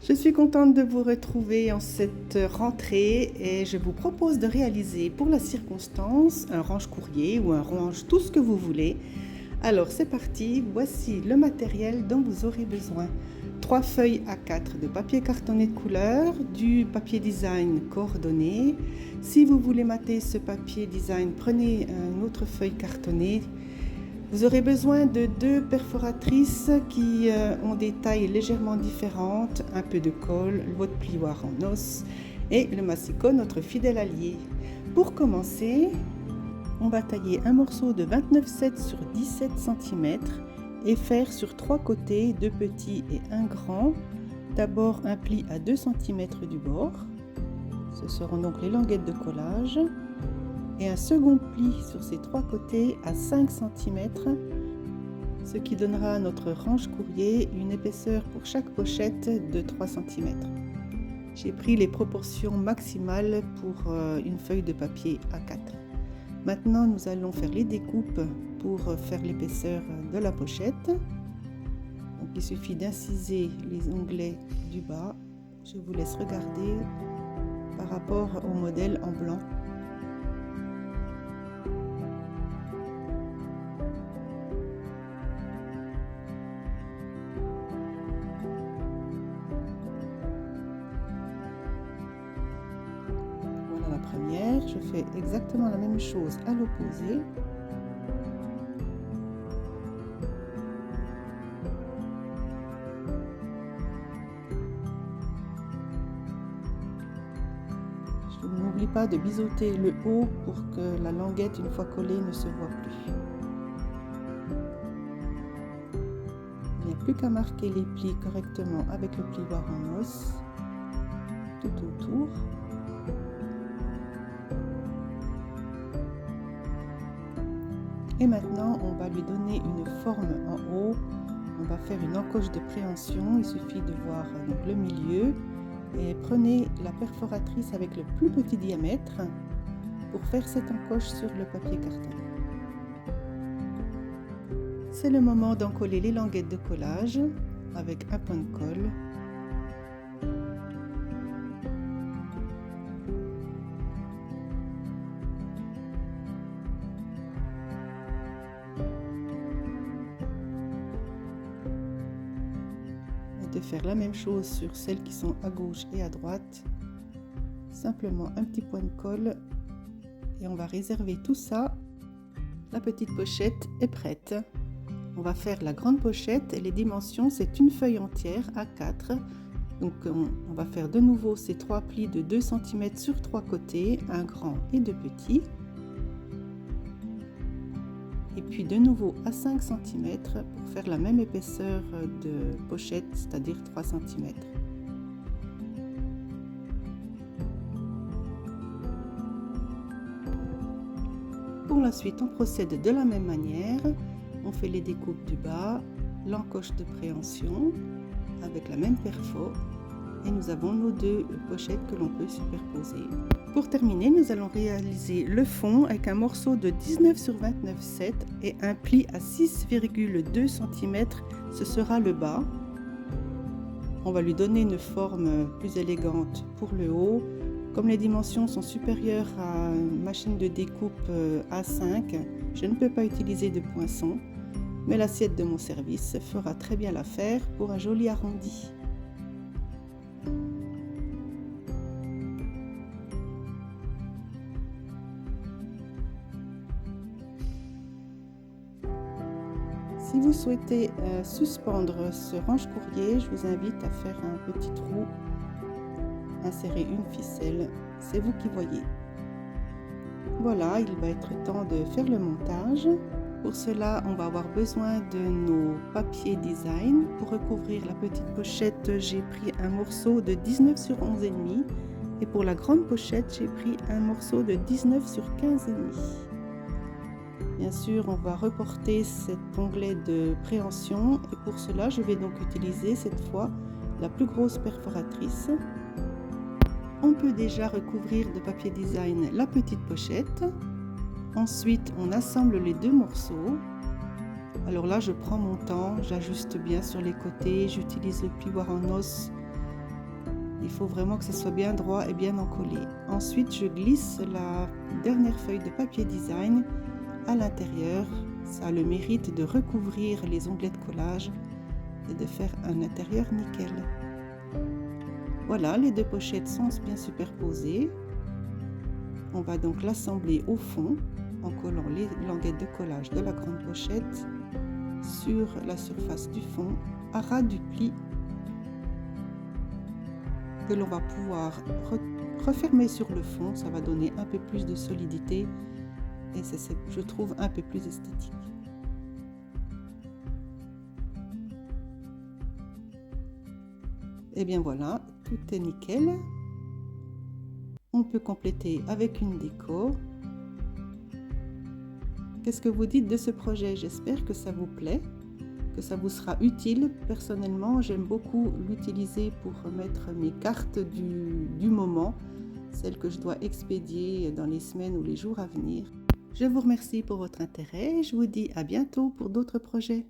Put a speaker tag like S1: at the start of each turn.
S1: Je suis contente de vous retrouver en cette rentrée et je vous propose de réaliser pour la circonstance un range courrier ou un range tout ce que vous voulez. Alors c'est parti, voici le matériel dont vous aurez besoin. 3 feuilles A4 de papier cartonné de couleur, du papier design coordonné. Si vous voulez mater ce papier design, prenez une autre feuille cartonnée. Vous aurez besoin de 2 perforatrices qui ont des tailles légèrement différentes, un peu de colle, votre plioir en os et le massicot, notre fidèle allié. Pour commencer, on va tailler un morceau de 29,7 sur 17 cm et faire sur 3 côtés, 2 petits et 1 grand. D'abord un pli à 2 cm du bord, ce seront donc les languettes de collage. Et un second pli sur ces 3 côtés à 5 cm, ce qui donnera à notre range courrier une épaisseur pour chaque pochette de 3 cm. J'ai pris les proportions maximales pour une feuille de papier A4. Maintenant, nous allons faire les découpes pour faire l'épaisseur de la pochette. Donc, il suffit d'inciser les onglets du bas. Je vous laisse regarder par rapport au modèle en blanc. La première, je fais exactement la même chose à l'opposé. Je n'oublie pas de biseauter le haut pour que la languette, une fois collée, ne se voit plus. Il n'y a plus qu'à marquer les plis correctement avec le plioir en os tout autour. Et maintenant, on va lui donner une forme en haut. On va faire une encoche de préhension. Il suffit de voir donc le milieu. Et prenez la perforatrice avec le plus petit diamètre pour faire cette encoche sur le papier carton. C'est le moment d'encoller les languettes de collage avec un point de colle. De faire la même chose sur celles qui sont à gauche et à droite, simplement un petit point de colle et on va réserver tout ça. La petite pochette est prête. On va faire la grande pochette et les dimensions, c'est une feuille entière à 4. Donc on va faire de nouveau ces 3 plis de 2 cm sur 3 côtés, un grand et 2 petits. Et puis de nouveau à 5 cm pour faire la même épaisseur de pochette, c'est-à-dire 3 cm. Pour la suite, on procède de la même manière. On fait les découpes du bas, l'encoche de préhension avec la même perfo et nous avons nos 2 pochettes que l'on peut superposer. Pour terminer, nous allons réaliser le fond avec un morceau de 19 sur 29,7 et un pli à 6,2 cm, ce sera le bas. On va lui donner une forme plus élégante pour le haut. Comme les dimensions sont supérieures à une machine de découpe A5, je ne peux pas utiliser de poinçon, mais l'assiette de mon service fera très bien l'affaire pour un joli arrondi. Si vous souhaitez suspendre ce range courrier, je vous invite à faire un petit trou, insérer une ficelle, c'est vous qui voyez. Voilà, il va être temps de faire le montage. Pour cela, on va avoir besoin de nos papiers design. Pour recouvrir la petite pochette, j'ai pris un morceau de 19 sur 11,5 et pour la grande pochette, j'ai pris un morceau de 19 sur 15,5. Bien sûr, on va reporter cet onglet de préhension et pour cela, je vais donc utiliser cette fois la plus grosse perforatrice. On peut déjà recouvrir de papier design la petite pochette. Ensuite, on assemble les 2 morceaux. Alors là, je prends mon temps, j'ajuste bien sur les côtés, j'utilise le plioir en os Il faut vraiment que ça soit bien droit et bien encollé. Ensuite, je glisse la dernière feuille de papier design à l'intérieur. Ça a le mérite de recouvrir les onglets de collage et de faire un intérieur nickel. Voilà, les deux pochettes sont bien superposées. On va donc l'assembler au fond en collant les languettes de collage de la grande pochette sur la surface du fond à ras du pli que l'on va pouvoir refermer sur le fond. Ça va donner un peu plus de solidité et c'est, je trouve, un peu plus esthétique. Et bien voilà, tout est nickel. On peut compléter avec une déco. Qu'est-ce que vous dites de ce projet? J'espère que ça vous plaît, que ça vous sera utile. Personnellement, j'aime beaucoup l'utiliser pour mettre mes cartes du moment, celles que je dois expédier dans les semaines ou les jours à venir. Je vous remercie pour votre intérêt et je vous dis à bientôt pour d'autres projets.